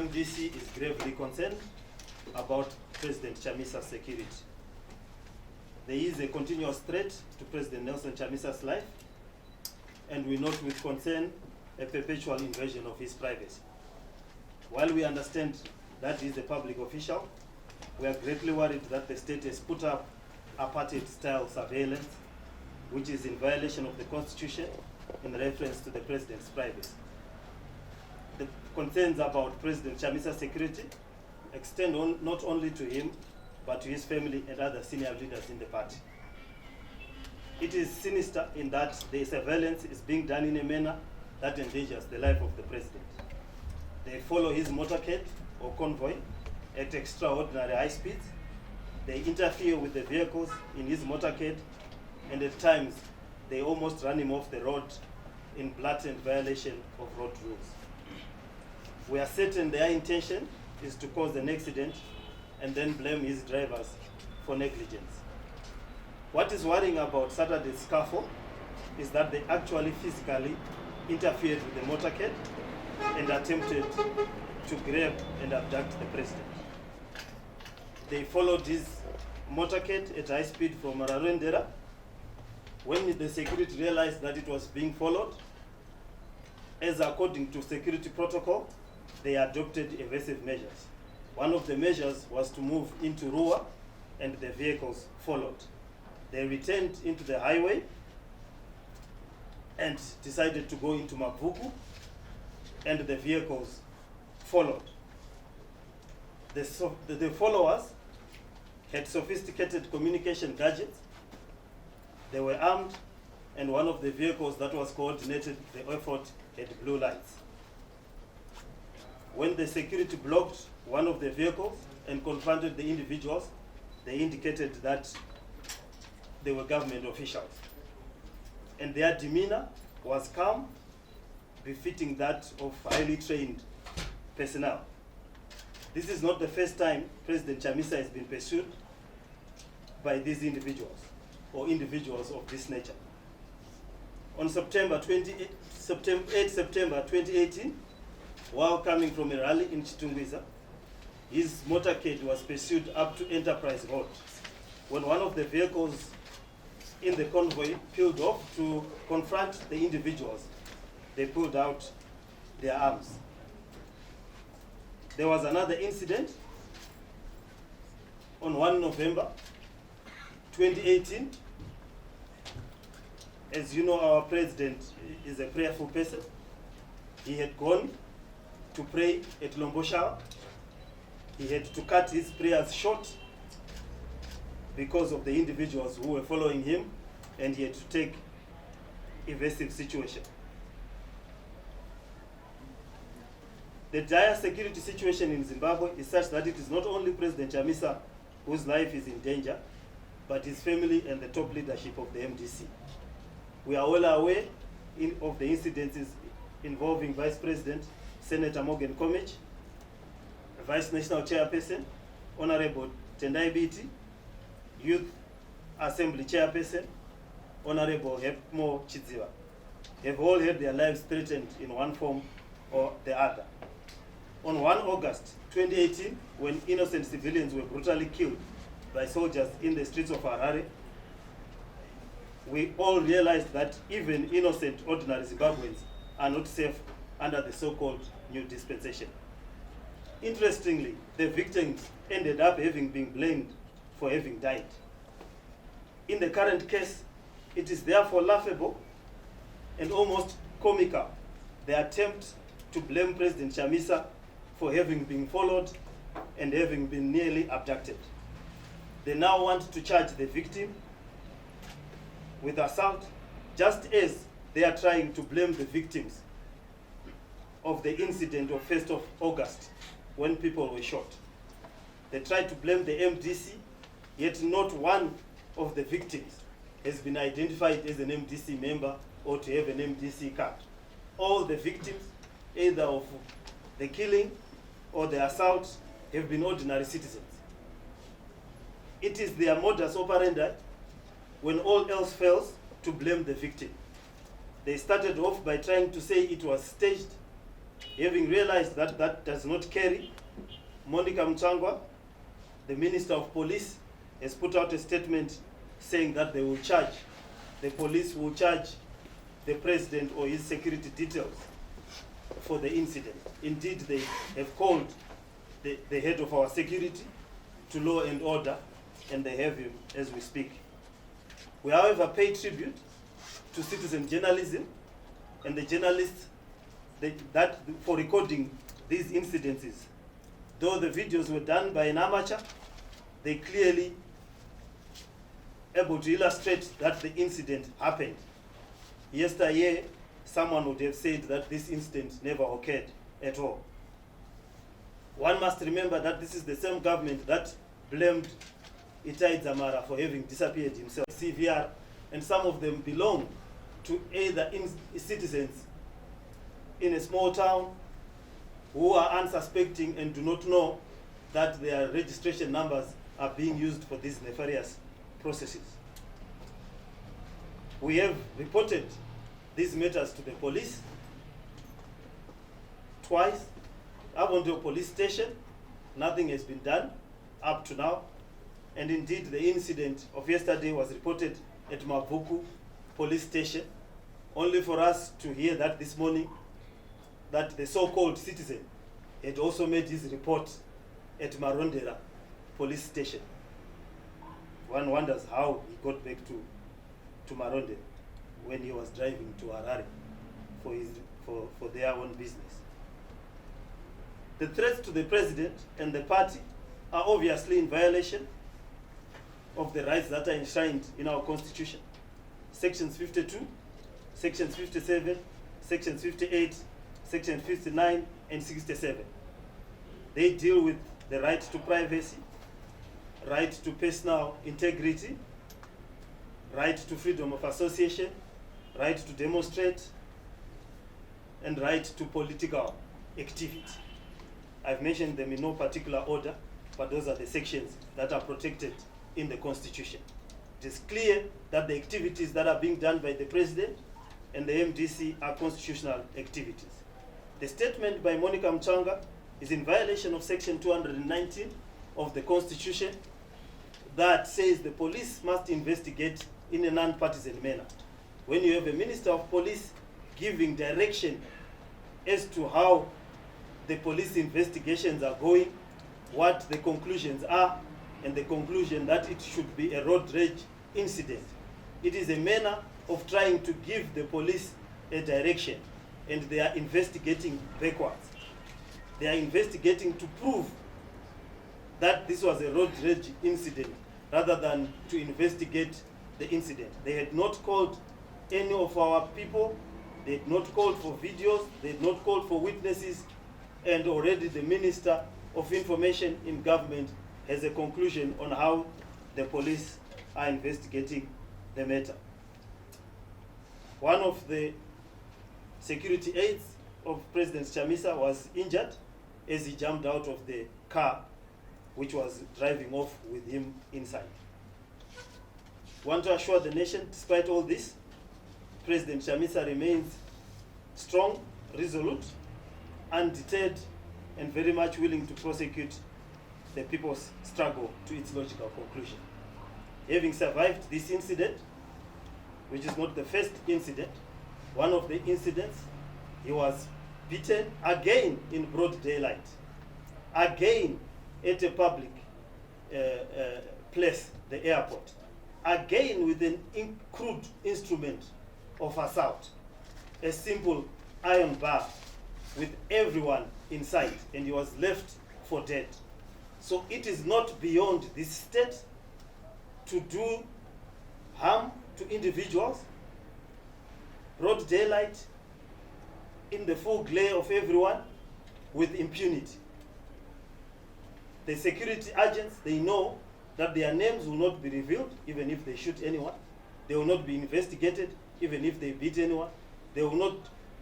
MDC is gravely concerned about President Chamisa's security. There is a continuous threat to President Nelson Chamisa's life, and we note with concern a perpetual invasion of his privacy. While we understand that he is a public official, we are greatly worried that the state has put up apartheid-style surveillance, which is in violation of the Constitution in reference to the President's privacy. The concerns about President Chamisa's security extend not only to him, but to his family and other senior leaders in the party. It is sinister in that the surveillance is being done in a manner that endangers the life of the President. They follow his motorcade or convoy at extraordinary high speeds. They interfere with the vehicles in his motorcade, and at times they almost run him off the road in blatant violation of road rules. We are certain their intention is to cause an accident and then blame his drivers for negligence. What is worrying about Saturday's scuffle is that they actually physically interfered with the motorcade and attempted to grab and abduct the President. They followed his motorcade at high speed from Mararendera. When the security realized that it was being followed, as according to security protocol, they adopted evasive measures. One of the measures was to move into Rua, and the vehicles followed. They returned into the highway and decided to go into Mafume, and the vehicles followed. The followers had sophisticated communication gadgets. They were armed, and one of the vehicles that was coordinated the effort had blue lights. When the security blocked one of the vehicles and confronted the individuals, they indicated that they were government officials. And their demeanor was calm, befitting that of highly trained personnel. This is not the first time President Chamisa has been pursued by these individuals or individuals of this nature. On 8 September 2018, while coming from a rally in Chitungwiza, his motorcade was pursued up to Enterprise Road. When one of the vehicles in the convoy peeled off to confront the individuals, they pulled out their arms. There was another incident on 1 November 2018. As you know, our president is a prayerful person. He had gone to pray at Lombosha. He had to cut his prayers short because of the individuals who were following him, and he had to take evasive situation. The dire security situation in Zimbabwe is such that it is not only President Chamisa whose life is in danger, but his family and the top leadership of the MDC. We are all aware of the incidences involving Vice President Senator Morgan Comich, Vice National Chairperson Honorable Tendai Biti, Youth Assembly Chairperson Honorable Hepmo Chidziva, have all had their lives threatened in one form or the other. On 1 August 2018, when innocent civilians were brutally killed by soldiers in the streets of Harare, we all realized that even innocent ordinary Zimbabweans are not safe under the so-called new dispensation. Interestingly, the victims ended up having been blamed for having died. In the current case, it is therefore laughable and almost comical, the attempt to blame President Chamisa for having been followed and having been nearly abducted. They now want to charge the victim with assault, just as they are trying to blame the victims of the incident of 1st of August when people were shot. They try to blame the MDC, yet not one of the victims has been identified as an MDC member or to have an MDC card. All the victims, either of the killing or the assault, have been ordinary citizens. It is their modus operandi, when all else fails, to blame the victim. They started off by trying to say it was staged Having realized that that does not carry, Monica Mchangwa, the Minister of Police, has put out a statement saying that they will charge, the police will charge the president or his security details for the incident. Indeed, they have called the head of our security to law and order, and they have him as we speak. We, however, pay tribute to citizen journalism and the journalists that for recording these incidences. Though the videos were done by an amateur, they clearly able to illustrate that the incident happened. Yesterday, someone would have said that this incident never occurred at all. One must remember that this is the same government that blamed Itai Dzamara for having disappeared himself. CVR, and some of them belong to either citizens in a small town who are unsuspecting and do not know that their registration numbers are being used for these nefarious processes. We have reported these matters to the police twice. I've gone to a police station, nothing has been done up to now. And indeed, the incident of yesterday was reported at Mavuku police station, only for us to hear that this morning that the so-called citizen had also made his report at Marondera police station. One wonders how he got back to Marondera when he was driving to Harare for their own business. The threats to the president and the party are obviously in violation of the rights that are enshrined in our constitution. Sections 52, sections 57, sections 58, sections 59 and 67. They deal with the right to privacy, right to personal integrity, right to freedom of association, right to demonstrate, and right to political activity. I've mentioned them in no particular order, but those are the sections that are protected in the Constitution. It is clear that the activities that are being done by the President and the MDC are constitutional activities. The statement by Monica Mchanga is in violation of Section 219 of the Constitution that says the police must investigate in a non-partisan manner. When you have a Minister of Police giving direction as to how the police investigations are going, what the conclusions are, and the conclusion that it should be a road rage incident, it is a manner of trying to give the police a direction, and they are investigating backwards. They are investigating to prove that this was a road rage incident rather than to investigate the incident. They had not called any of our people, they had not called for videos, they had not called for witnesses, and already the Minister of Information in government has a conclusion on how the police are investigating the matter. One of the security aides of President Chamisa was injured as he jumped out of the car which was driving off with him inside. Want to assure the nation, despite all this, President Chamisa remains strong, resolute, undeterred, and very much willing to prosecute the people's struggle to its logical conclusion. Having survived this incident, which is not the first incident, one of the incidents, he was beaten again in broad daylight, again at a public place, the airport, again with an crude instrument of assault, a simple iron bar with everyone inside, and he was left for dead. So it is not beyond this state to do harm to individuals, broad daylight, in the full glare of everyone, with impunity. The security agents, they know that their names will not be revealed even if they shoot anyone. They will not be investigated even if they beat anyone. They will not,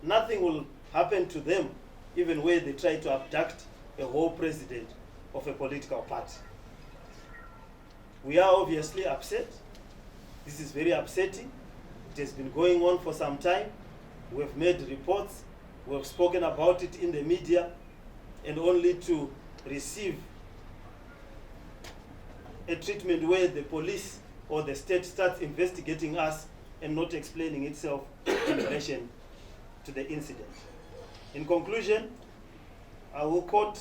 nothing will happen to them even where they try to abduct a whole president of a political party. We are obviously upset. This is very upsetting. It has been going on for some time. We have made reports. We have spoken about it in the media, and only to receive a treatment where the police or the state starts investigating us and not explaining itself in relation to the incident. In conclusion, I will quote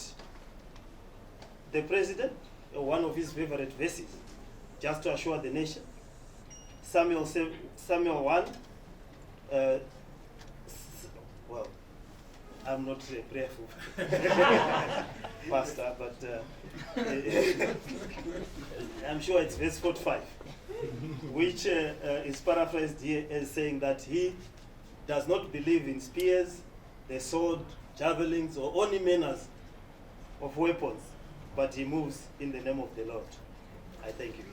the president, one of his favorite verses, just to assure the nation. Samuel 1, well, I'm not a prayerful pastor, but I'm sure it's verse 45, which is paraphrased here as saying that he does not believe in spears, the sword, javelins, or any manners of weapons, but he moves in the name of the Lord. I thank you.